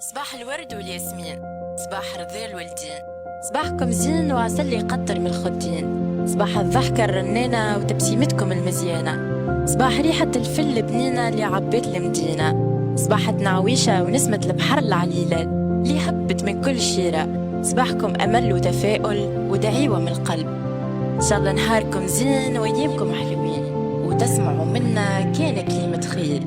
صباح الورد والياسمين، صباح رذيل والدين، صباحكم زين وعسل اللي يقطر من الخدين، صباح الضحكة الرنانة وتبسيمتكم المزيانة، صباح ريحة الفل البنينة اللي عبيت المدينة، صباح تنعويشة ونسمة البحر العليلة اللي هبت من كل شيرة، صباحكم أمل وتفاؤل ودعيوة من القلب. إن شاء الله نهاركم زين وأيامكم حلوين وتسمعوا منا كان كلمة خير.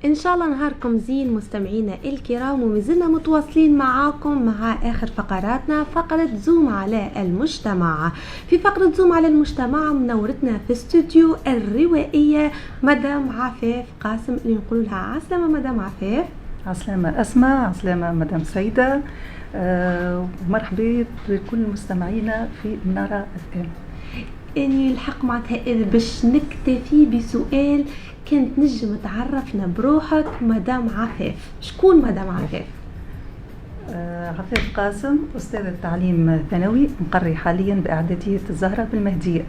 ان شاء الله نهاركم زين مستمعينا الكرام، ومازلنا متواصلين معاكم مع اخر فقراتنا، فقرة زوم على المجتمع. في فقرة زوم على المجتمع منورتنا في استوديو الروائية مدام عفاف قاسم، اللي نقول لها عسلامة مدام عفاف. عسلامة أسماء، عسلامة مدام سيدة، ومرحبا بكل مستمعينا في منارة FM. اني الحق معناتها باش نكتفي بسؤال، كانت نجم تعرفنا بروحك مدام عفاف؟ شكون مدام عفاف؟ عفاف قاسم، أستاذة تعليم ثانوي، مقري حاليا بإعدادية الزهرة بالمهدية.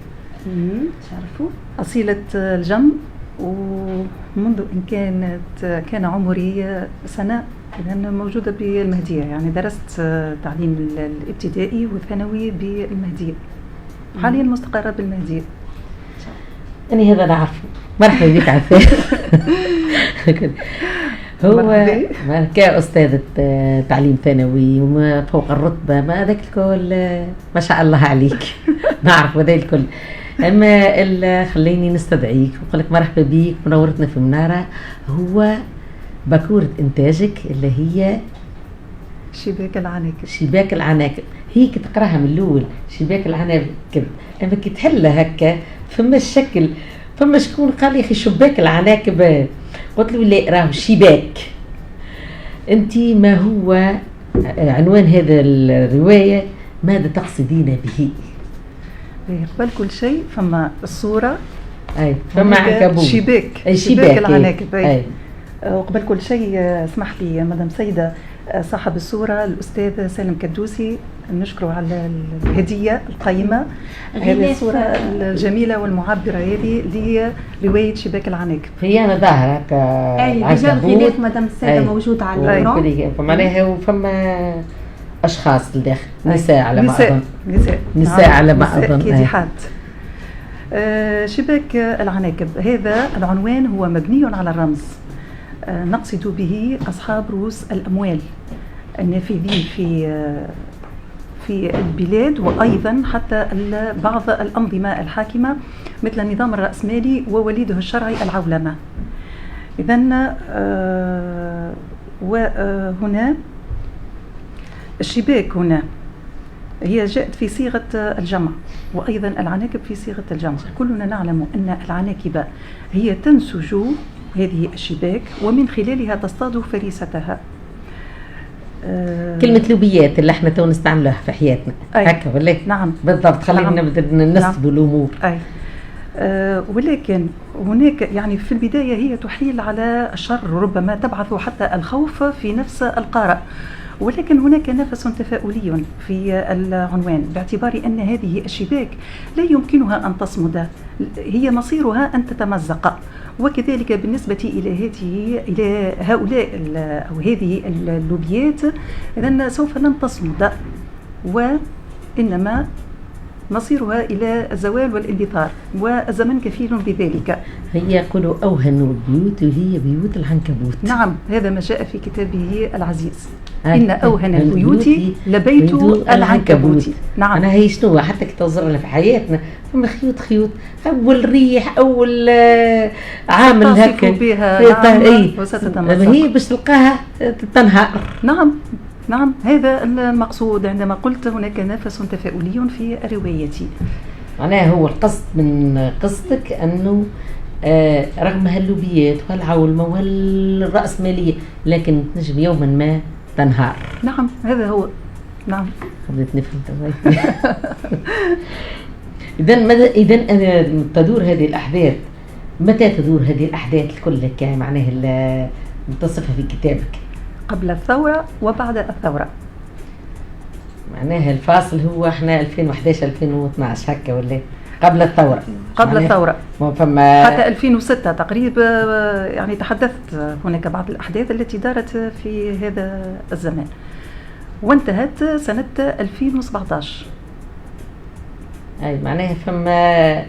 شرفوا. أصيلة الجم، ومنذ إن كان عمري سنة لأن موجودة بالمهدية، يعني درست تعليم الابتدائي والثانوي بالمهدية، حاليا مستقرة بالمهدية. أنا هذا نعرفه. مرحبا بك عفاف. هو كأستاذة تعليم ثانوي وما فوق الرتبة ما ذاك الكل، ما شاء الله عليك. نعرف هذا الكل. أما خليني نستدعيك وقل لك مرحبا بك، منورتنا في منارة. هو باكورة إنتاجك اللي هي شباك العناكب. شباك العناكب، هيك تقراها من الأول شباك العناكب، أما كي تحلها هكا فما الشكل، فما شكون قال لي أخي شباك العناكب، قلت له لا راه شباك. أنت ما هو عنوان هذا الرواية، ماذا تقصدين به؟ قبل كل شيء فما الصورة، أي فما عنكبوت، شباك العناكب. أي وقبل كل شيء اسمح لي مدام سيدة، صاحب الصورة الأستاذ سالم كدوسي، نشكره على الهدية القيمة، هذه الصورة الجميلة والمعبرة هذه اللي رواية شباك العناكب. هي أنا ظاهرة العنكبوت مدام السيدة موجودة على الإكران، معناها وفما أشخاص الداخل، نساء على ما أظن، نساء على ما أظن كديحات. شباك العناكب هذا العنوان هو مبني على الرمز، نقصد به أصحاب رؤوس الأموال النافذين في البلاد، وأيضا حتى بعض الأنظمة الحاكمة مثل النظام الرأسمالي ووليده الشرعي العولمة. إذن وهنا الشباك هنا هي جاءت في صيغة الجمع، وأيضا العناكب في صيغة الجمع. كلنا نعلم أن العناكب هي تنسج هذه الشباك ومن خلالها تصطاد فريستها. كلمة لوبيات اللي احنا تو نستعملها في حياتنا هكا ولا؟ نعم بالضبط، خلينا نبدأ ننسب الأمور. أي ولكن هناك يعني في البداية هي تحيل على الشر، ربما تبعث حتى الخوف في نفس القارئ، ولكن هناك نفس تفاؤلي في العنوان، باعتبار أن هذه الشباك لا يمكنها أن تصمد، هي مصيرها أن تتمزق. وكذلك بالنسبة إلى هؤلاء أو هذه اللوبيات، إذن سوف لن تصمد، وإنما مصيرها إلى الزوال والاندثار، والزمن كفيل بذلك. هي يقولوا أوهن البيوت وهي بيوت العنكبوت. نعم، هذا ما جاء في كتابه العزيز، إن أوهن البيوت لبيت العنكبوت. نعم، أنا هي شنو حتى كتوزرنا في حياتنا، فما خيوط أول ريح أول عامل هكا بها وستتمزق، هي باش تلقاها تنهار. نعم، هذا المقصود عندما قلت هناك نفس تفاؤلي في روايتي. معناها هو القصد من قصتك أنه رغم هاللوبيات وهالعولمة وهالرأسمالية لكن تنجم يوما ما تنهار. نعم، هذا هو. نعم، خليت نفهم. إذن تدور هذه الأحداث، متى تدور هذه الأحداث الكل معناها متصفة في كتابك؟ قبل الثورة وبعد الثورة. معناها الفاصل هو احنا 2011 2012 هكا ولا؟ قبل الثورة. قبل الثورة فما حتى 2006 تقريبا. يعني تحدثت هناك بعض الأحداث التي دارت في هذا الزمان وانتهت سنة 2017. أي معناها فما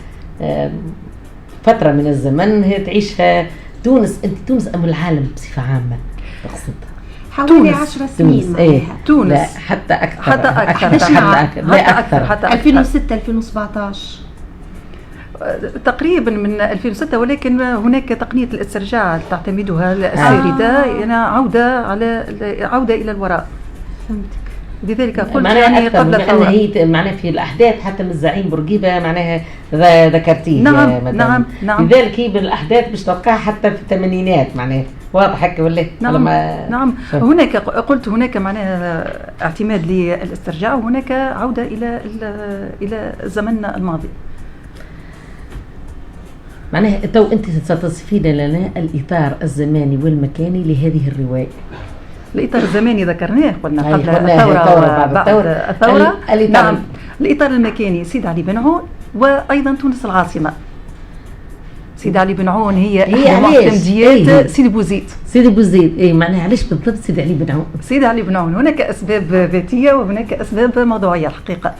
فترة من الزمن هي تعيشها تونس. أنت تونس أم العالم بصفة عامة تقصد؟ حوالي 10 سنين ايه تونس. لا حتى أكثر. حتى أكثر. لا أكثر. حتى 2006 2017 تقريبا من 2006. ولكن هناك تقنية الاسترجاع تعتمدها الساردة يعني عودة إلى الوراء. فهمتك. لذلك قلت يعني قبل الثورة. هي معناها في الأحداث حتى من الزعيم بورقيبة معناها ذكرتيه. نعم. لذلك هي بالأحداث باش توقعها حتى في الثمانينات معناها واضح هكا ولا؟ نعم. هناك قلت هناك معناها اعتماد للاسترجاع وهناك عودة إلى زمننا الماضي. معناها تو أنت ستصفين لنا الإطار الزماني والمكاني لهذه الرواية. الإطار الزماني ذكرناه قلنا قبل الثورة. نعم. الإطار المكاني سيد علي بن عون وأيضا تونس العاصمة. سيد علي بن عون هي معتمديات سيدي بوزيد. اي معناها علاش بالضبط سيد علي بن عون؟ سيد علي بن عون هناك أسباب ذاتية وهناك أسباب موضوعية الحقيقة.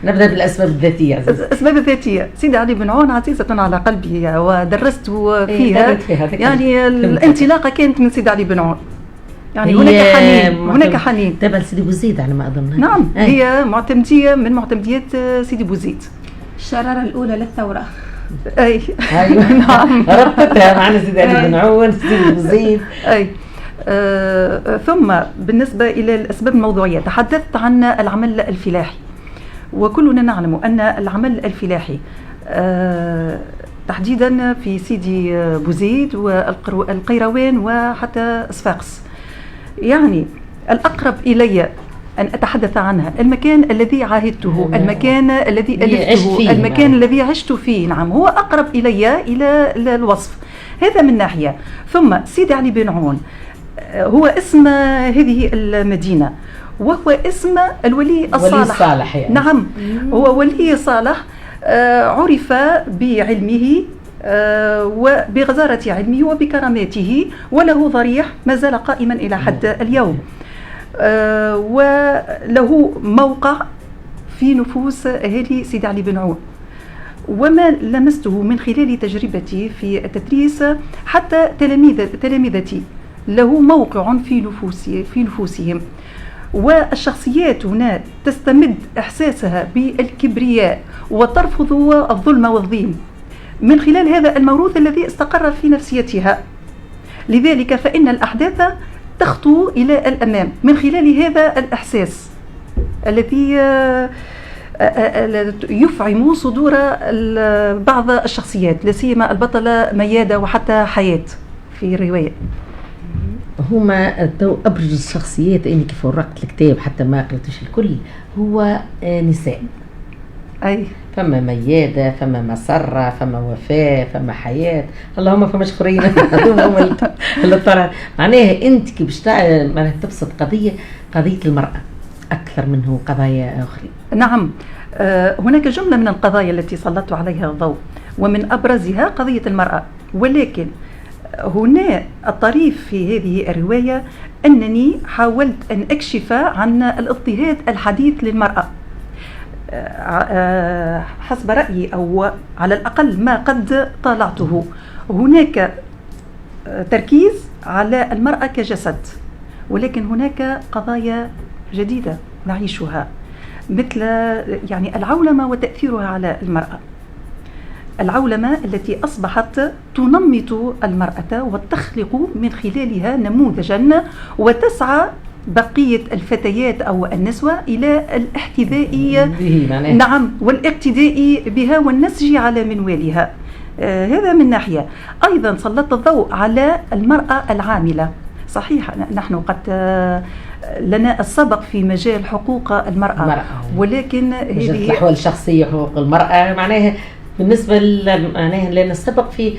نبدأ بالأسباب الذاتية. الأسباب الذاتية سيد علي بن عون عزيزة على قلبي ودرست فيها. يعني الانطلاقة كانت من سيد علي بن عون. يعني هناك حنين تبع سيدي بوزيد على ما أظن. نعم. هي معتمدية من معتمديات سيدي بوزيد. الشرارة الأولى للثورة. أيوة. نعم. ربطتها معنا سيد علي بن عون سيدي بوزيد. ثم بالنسبة إلى الأسباب الموضوعية تحدثت عن العمل الفلاحي وكلنا نعلم أن العمل الفلاحي تحديدا في سيدي بوزيد والقيروان وحتى صفاقس يعني الأقرب إلي أن أتحدث عنها المكان الذي عاهدته المكان الذي ألفته المكان الذي عشت فيه. نعم هو أقرب إلي إلى الوصف هذا من ناحية. ثم سيدي علي بن عون هو اسم هذه المدينة وهو اسم الولي الصالح يعني. نعم هو ولي صالح عرف بعلمه وبغزارة علمه وبكراماته وله ضريح ما زال قائما إلى حد اليوم وله موقع في نفوس أهالي سيدي علي بن عون. وما لمسته من خلال تجربتي في التدريس حتى تلامذتي له موقع في نفوسهم والشخصيات هنا تستمد إحساسها بالكبرياء وترفض الظلم والضيم من خلال هذا الموروث الذي استقر في نفسيتها. لذلك فإن الأحداث تخطو إلى الأمام من خلال هذا الإحساس الذي يفعم صدور بعض الشخصيات لا سيما البطلة ميادة وحتى حياة في الرواية. هما أبرز الشخصيات أني كيف ورقت الكتاب حتى ما قرأتش الكل هو نساء. أي فما ميادة فما مسرة فما وفاة فما حياة اللهم فما شخرين اللي طلع معناها أنت كيف تبسط قضية المرأة أكثر منه قضايا أخرى. نعم هناك جملة من القضايا التي سلطت عليها الضوء ومن أبرزها قضية المرأة. ولكن هنا الطريف في هذه الرواية أنني حاولت أن أكشف عن الاضطهاد الحديث للمرأة حسب رأيي أو على الأقل ما قد طالعته. هناك تركيز على المرأة كجسد ولكن هناك قضايا جديدة نعيشها مثل يعني العولمة وتأثيرها على المرأة. العولمة التي أصبحت تنمط المرأة وتخلق من خلالها نموذجا وتسعى بقية الفتيات أو النسوة إلى الاحتذاء نعم والاقتداء بها والنسج على منوالها. هذا من ناحية. أيضا سلطت الضوء على المرأة العاملة. صحيح نحن قد لنا السبق في مجال حقوق المرأة ولكن هذه الأحوال الشخصية حقوق المرأة معناها بالنسبه معناها لنا سبق في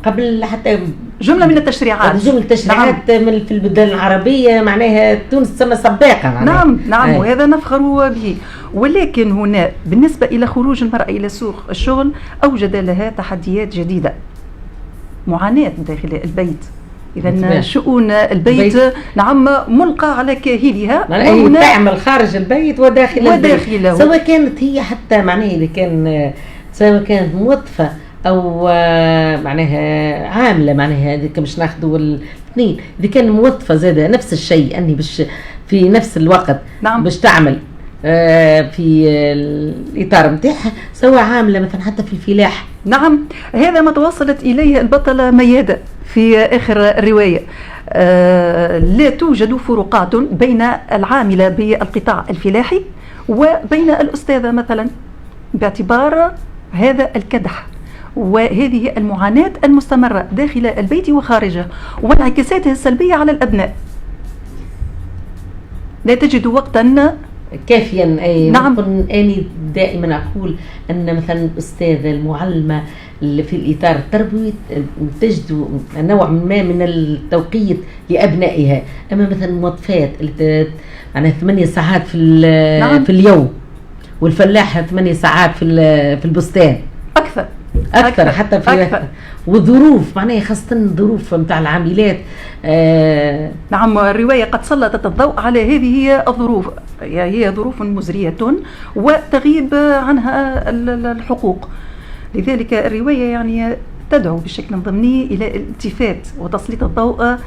قبل حتى جمله من التشريعات. جمله التشريعات نعم. في البلدان العربيه معناها تونس تسمى سباقه معناها. نعم وهذا نفخر به. ولكن هنا بالنسبه الى خروج المراه الى سوق الشغل اوجد لها تحديات جديده، معاناه داخل البيت. إذا شؤون البيت نعم ملقى على كاهلها، هي تعمل خارج البيت وداخله، سواء كانت هي حتى معناها إذا كان سواء كانت موظفة أو معناها عاملة، معناها هذيك مش ناخذوا الاثنين، إذا كان موظفة زادة نفس الشيء أني باش في نفس الوقت نعم. باش تعمل في الإطار متاعها، سواء عاملة مثلا حتى في الفلاح. نعم هذا ما توصلت إليه البطلة ميادة في آخر الرواية. لا توجد فروقات بين العاملة بالقطاع الفلاحي وبين الأستاذة مثلا، باعتبار هذا الكدح وهذه المعاناة المستمرة داخل البيت وخارجه وانعكاساتها السلبية على الأبناء. لا تجد وقتا كافيا. أي نعم. أنا دائما أقول أن مثلا الأستاذة المعلمة اللي في الإطار التربوي تجد نوع ما من التوقيت لأبنائها، أما مثلا الموظفات اللي يعني 8 ساعات في نعم. في اليوم، والفلاحة 8 ساعات في البستان أكثر حتى في أكثر. وظروف معناها خاصة الظروف متاع العاملات. نعم الرواية قد سلطت الضوء على هذه الظروف، هي ظروف مزرية وتغيب عنها الحقوق. لذلك الرواية يعني تدعو بشكل ضمني إلى الالتفات وتسليط الضوء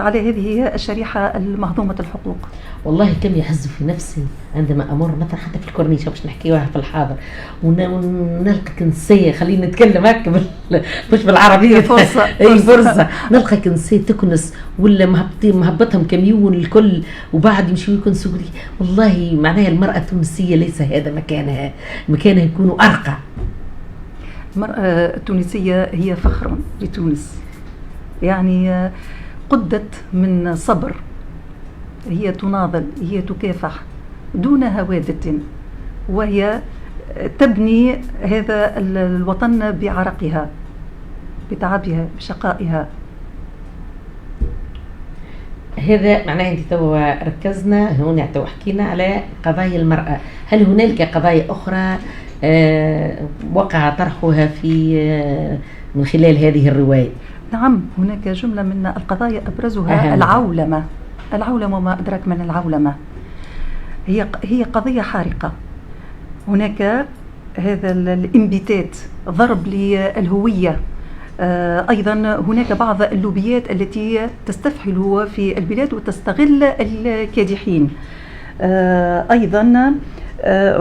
على هذه الشريحة المهضومة الحقوق. والله كم يحز في نفسي عندما أمر مثلا حتى في الكورنيش باش نحكيوها في الحاضر ونلقى كنسية، خلينا نتكلم هكا مش بالعربية فرصة أي فرصة نلقى كنسية تكنس ولا مهبطهم كميون الكل وبعد يمشيوا يكنسوا لي. والله معناها المرأة التونسية ليس هذا مكانها يكون أرقى. المرأة التونسية هي فخر لتونس، يعني قدت من صبر، هي تناضل، هي تكافح دون هوادة، وهي تبني هذا الوطن بعرقها بتعبها بشقائها. هذا معناه أنت تو ركزنا هنا تو حكينا على قضايا المرأة، هل هنالك قضايا أخرى وقع طرحها في من خلال هذه الرواية؟ نعم هناك جملة من القضايا أبرزها العولمة وما أدراك من العولمة. هي قضية حارقة. هناك هذا الانبتات، ضرب للهوية. أيضا هناك بعض اللوبيات التي تستفحل في البلاد وتستغل الكادحين. أيضا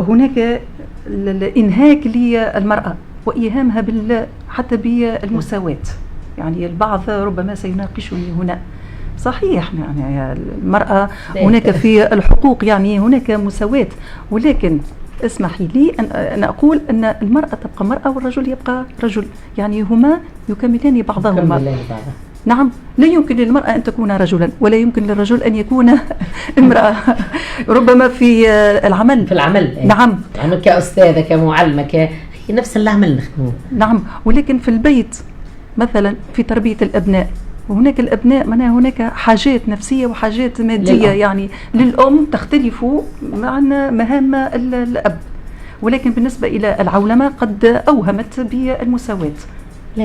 هناك الإنهاك للمرأة وإيهامها حتى بالمساواة. يعني البعض ربما سيناقشني هنا، صحيح يعني المرأة هناك في الحقوق يعني هناك مساواة، ولكن اسمحي لي أن أقول أن المرأة تبقى مرأة والرجل يبقى رجل، يعني هما يكملان بعضهما. نعم لا يمكن للمرأة أن تكون رجلا ولا يمكن للرجل أن يكون امرأة. ربما في العمل نعم كأستاذة كمعلمة هي نفس العمل نخدمه. نعم ولكن في البيت مثلا في تربية الأبناء، وهناك الأبناء معناها هناك حاجات نفسية وحاجات مادية يعني للأم تختلف عن مهام الأب، ولكن بالنسبة إلى العولمة قد أوهمت بالمساواة. لا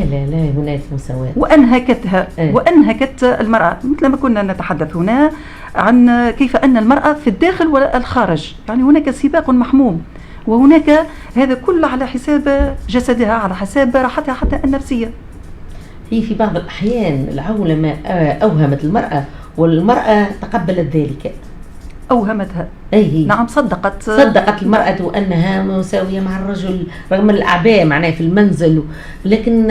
هناك مساواة وأنهكتها وأنهكت المرأة، مثل ما كنا نتحدث هنا عن كيف أن المرأة في الداخل والخارج، يعني هناك سباق محموم، وهناك هذا كله على حساب جسدها، على حساب راحتها حتى النفسية. هي في بعض الأحيان العولمة أوهمت المرأة والمرأة تقبلت ذلك، أوهمتها. نعم صدقت المرأة أنها مساوية مع الرجل رغم الأعباء معناه في المنزل، لكن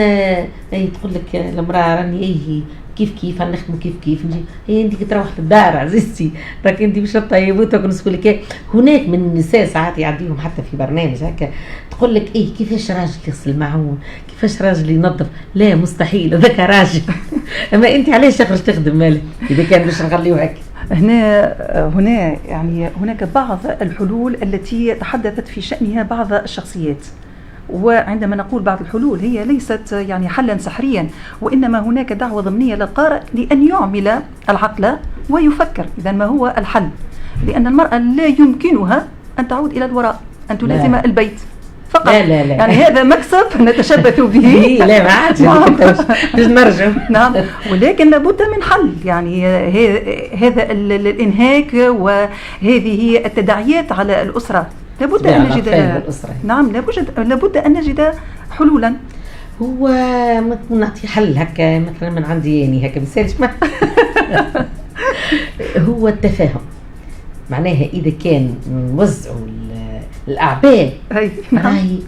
تقول لك المرأة راني كيف هنخدم كيف هي انت كتروح للدار عزيزتي راك انت مش طيبوتك ونسكوا لك. هناك من النساء ساعات يعديهم حتى في برنامج هكا تقول لك كيفاش راجل يغسل الماعون، كيفاش راجل ينظف، لا مستحيل هذاك راجل. اما انت علاش تخرج تخدم مالك اذا كان باش نخليوه هكا. هنا يعني هناك بعض الحلول التي تحدثت في شأنها بعض الشخصيات، وعندما نقول بعض الحلول هي ليست يعني حلا سحريا، وإنما هناك دعوة ضمنية للقارئ لأن يعمل العقل ويفكر إذا ما هو الحل، لأن المرأة لا يمكنها أن تعود إلى الوراء، أن تلازم البيت فقط. لا لا لا. يعني هذا مكسب نتشبث به. لا ما عادش باش نرجع. نعم، ولكن لابد من حل، يعني هذا الانهاك وهذه التداعيات على الأسرة لابد أن نجد. نعم لابد أن نجد حلولا. هو نعطي حل هكا مثلا من عندي يعني هكا بسالش هو التفاهم، معناها إذا كان نوزعوا الأعباء راهي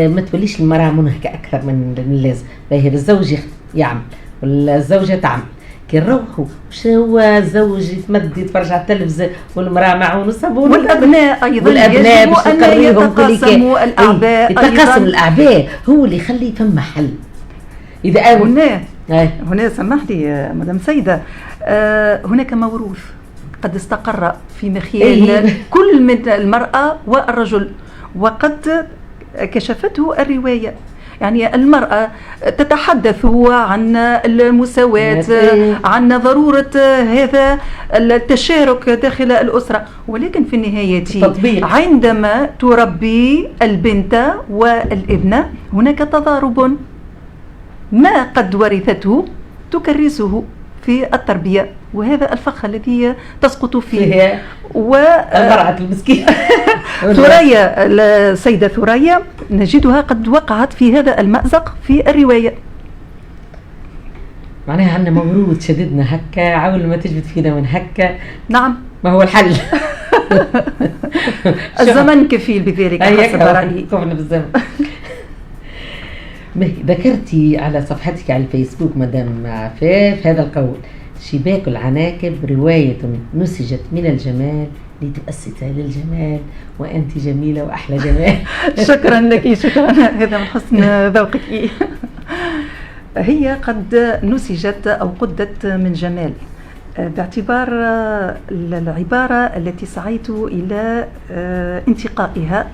ما توليش المرأة منهكة أكثر من اللازم. باهي الزوج يعمل والزوجة تعمل، كي نروحوا شو الزوج يتمد يتفرج على التلفزيون والمرأة معه والصابون والأبناء أيضا والأبناء باش يتقاسموا الأعباء. يتقاسم الأعباء هو اللي يخلي ثم حل. إذا هنا سمح لي مدام سيدة، هناك موروث قد استقر في مخيال كل من المرأة والرجل، وقد كشفته الرواية. يعني المرأة تتحدث عن المساواة، عن ضرورة هذا التشارك داخل الأسرة، ولكن في النهاية عندما تربي البنت والابن هناك تضارب، ما قد ورثته تكرسه في التربية، وهذا الفخ الذي تسقط فيه. المرأة المسكينة ثريا، السيدة ثريا نجدها قد وقعت في هذا المأزق في الرواية. معناها عندنا موروث شددنا هكا، عاول ما تجبد فينا من هكا. نعم، ما هو الحل؟ الزمن كفيل بذلك حسب رأيي. كفنا بالزمن. ذكرتي على صفحتك على الفيسبوك مدام عفاف هذا القول: شباك العناكب رواية نسجت من الجمال لتؤسس للجمال، وأنت جميلة وأحلى جمال. شكرا لك، شكرا، هذا من حسن ذوقك. هي قد نسجت أو قدت من جمال باعتبار العبارة التي سعيت إلى انتقائها.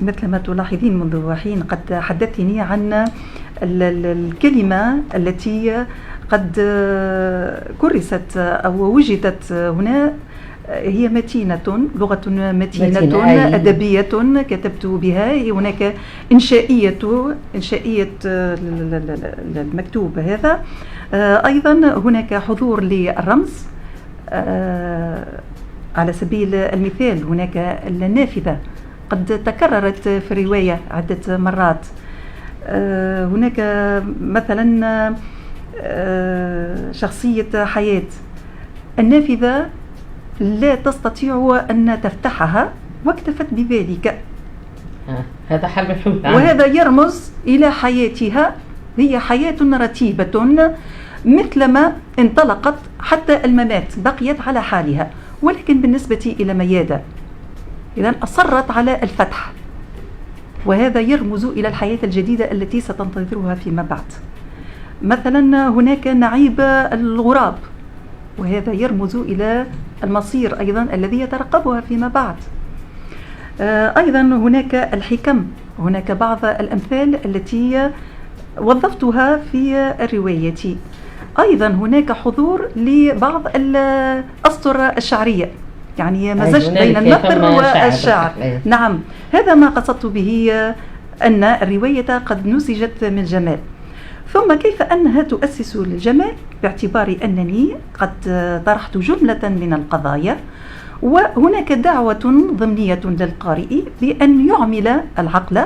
مثل ما تلاحظين منذ حين قد حدثتني عن الكلمة التي قد كرست أو وجدت هنا، هي متينة، لغة متينة أدبية كتبت بها. هناك إنشائية المكتوب هذا. أيضا هناك حضور للرمز، على سبيل المثال هناك النافذة قد تكررت في الرواية عدة مرات. هناك مثلا شخصية حياة، النافذة لا تستطيع أن تفتحها واكتفت بذلك. هذا حل الحل، وهذا يرمز إلى حياتها، هي حياة رتيبة مثلما انطلقت حتى الممات، بقيت على حالها. ولكن بالنسبة إلى ميادة إذن أصرت على الفتح، وهذا يرمز إلى الحياة الجديدة التي ستنتظرها فيما بعد. مثلا هناك نعيب الغراب، وهذا يرمز إلى المصير أيضا الذي يترقبها فيما بعد. أيضا هناك الحكم، هناك بعض الأمثال التي وظفتها في الرواية. أيضا هناك حضور لبعض الأسطر الشعرية، يعني مزج بين النثر والشعر. نعم، هذا ما قصدت به، أن الرواية قد نسجت من جمال. ثم كيف أنها تؤسس للجمال؟ باعتبار أنني قد طرحت جملة من القضايا، وهناك دعوة ضمنية للقارئ بأن يعمل العقل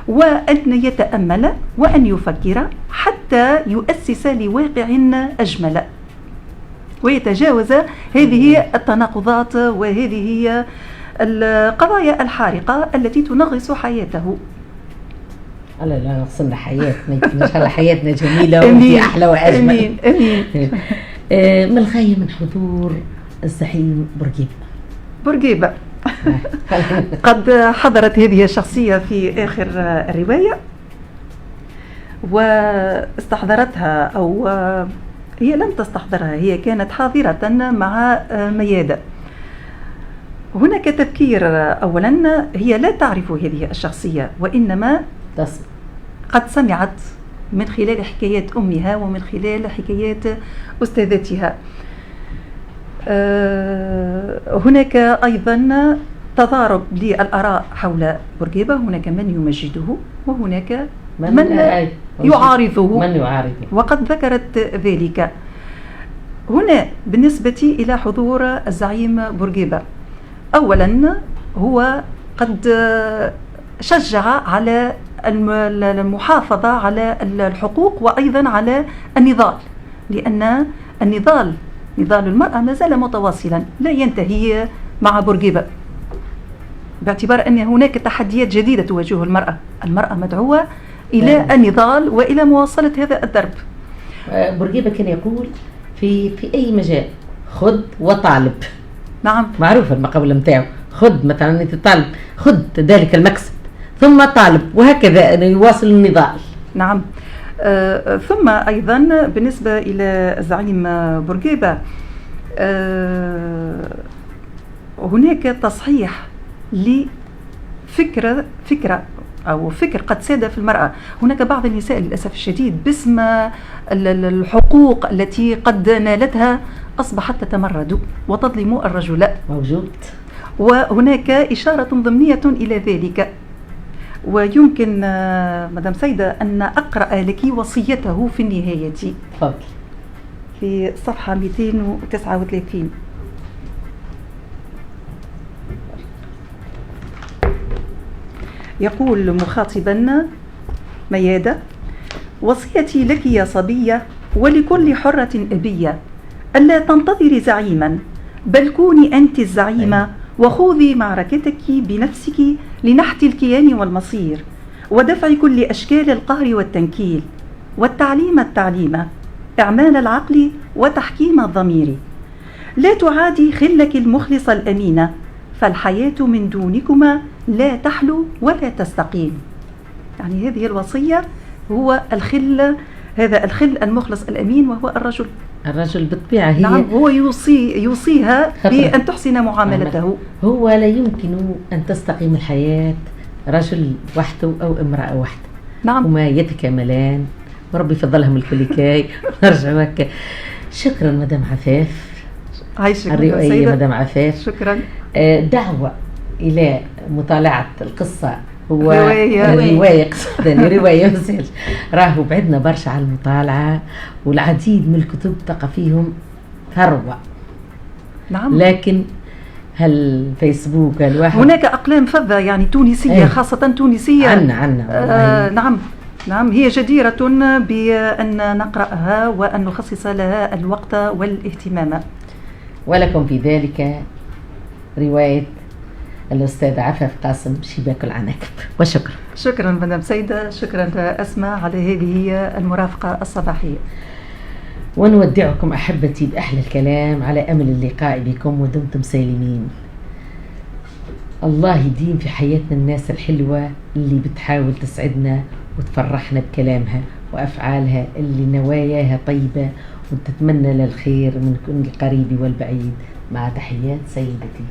وأن يتأمل وأن يفكر حتى يؤسس لواقع أجمل ويتجاوز هذه التناقضات وهذه القضايا الحارقة التي تنغص حياته. لا وصلنا حياتنا إن شاء الله حياتنا جميلة وفي أحلى وأجمل. أمين أمين. ما الغاية من حضور الزعيم بورقيبة؟ قد حضرت هذه الشخصية في آخر الرواية واستحضرتها، أو هي لم تستحضرها، هي كانت حاضرة مع ميادة. هناك تذكير. أولا هي لا تعرف هذه الشخصية، وإنما تصل. قد سمعت من خلال حكايات أمها ومن خلال حكايات أستاذتها. هناك أيضا تضارب للآراء حول بورقيبة، هناك من يمجده وهناك من يعارضه، وقد ذكرت ذلك. هنا بالنسبة إلى حضور الزعيم بورقيبة، أولا هو قد شجع على المحافظة على الحقوق وأيضا على النضال، لأن نضال المرأة ما زال متواصلا لا ينتهي مع بورقيبة، باعتبار أن هناك تحديات جديدة تواجه المرأة مدعوة إلى النضال وإلى مواصلة هذا الدرب. بورقيبة كان يقول في أي مجال خذ وطالب. نعم، معروفة المقولة متاعه، خذ مثلا أنت طالب، خذ ذلك المكسب ثم طالب، وهكذا يواصل النضال. نعم. ثم أيضا بالنسبة إلى الزعيم بورقيبة، هناك تصحيح لفكرة أو فكر قد ساد في المرأة. هناك بعض النساء للأسف الشديد باسم الحقوق التي قد نالتها أصبحت تتمرد وتظلم الرجل. موجود. وهناك إشارة ضمنية إلى ذلك، ويمكن مدام سيدة أن أقرأ لك وصيته في النهاية. تفضل. في صفحة 239 يقول مخاطبا ميادة: وصيتي لك يا صبية ولكل حرة أبية، ألا تنتظري زعيما، بل كوني أنت الزعيمة، وخوضي معركتك بنفسك لنحت الكيان والمصير، ودفع كل أشكال القهر والتنكيل، والتعليم إعمال العقل وتحكيم الضمير. لا تعادي خلك المخلص الأمين، فالحياة من دونكما لا تحلو ولا تستقيم. يعني هذه الوصية هو هذا الخل المخلص الأمين، وهو الرجل بالطبيعة. هي نعم، هو يوصيها بأن تحسن معاملته. هو لا يمكن أن تستقيم الحياة رجل وحده أو امرأة وحده. نعم، وما يتكاملان، وربي يفضلهم الكل كاي. نرجع هكا. شكرا مدام عفاف. الرواية مدام عفاف. شكرا. دعوة إلى مطالعة القصة، هو رواية رواية راهو بعدنا برشا على المطالعة، والعديد من الكتب تقع فيهم ثروة. نعم. لكن هل فيسبوك الواحد هناك أقلام فذة يعني تونسية، خاصة تونسية عنا. نعم، هي جديرة بأن نقرأها وأن نخصص لها الوقت والاهتمام. ولكم في ذلك رواية الأستاذ عفاف قاسم، شباك العناكب. وشكرا. شكرا مدام سيدة، شكرا أسماء على هذه المرافقة الصباحية. ونودعكم أحبتي بأحلى الكلام، على أمل اللقاء بكم، ودمتم سالمين. الله يديم في حياتنا الناس الحلوة اللي بتحاول تسعدنا وتفرحنا بكلامها وأفعالها، اللي نواياها طيبة وتتمنى للخير من كل القريب والبعيد. مع تحيات سيدتي.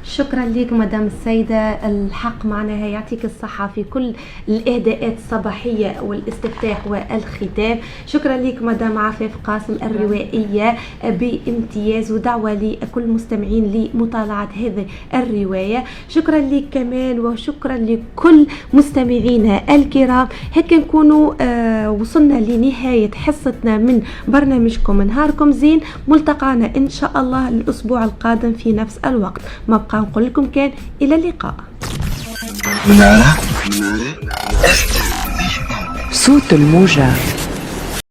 شكرا لك مدام السيدة، الحق معناها يعطيك الصحة في كل الإهداءات الصباحية والاستفتاح والختام. شكرا لك مدام عفاف قاسم، الروائية بامتياز، ودعوة لكل المستمعين لمطالعة هذه الرواية. شكرا لك كمال، وشكرا لكل مستمعينا الكرام. هيك نكونوا وصلنا لنهاية حصتنا من برنامجكم نهاركم زين. ملتقانا إن شاء الله الأسبوع القادم في نفس الوقت. ما بقى نقول لكم كان إلى اللقاء. صوت الموجة.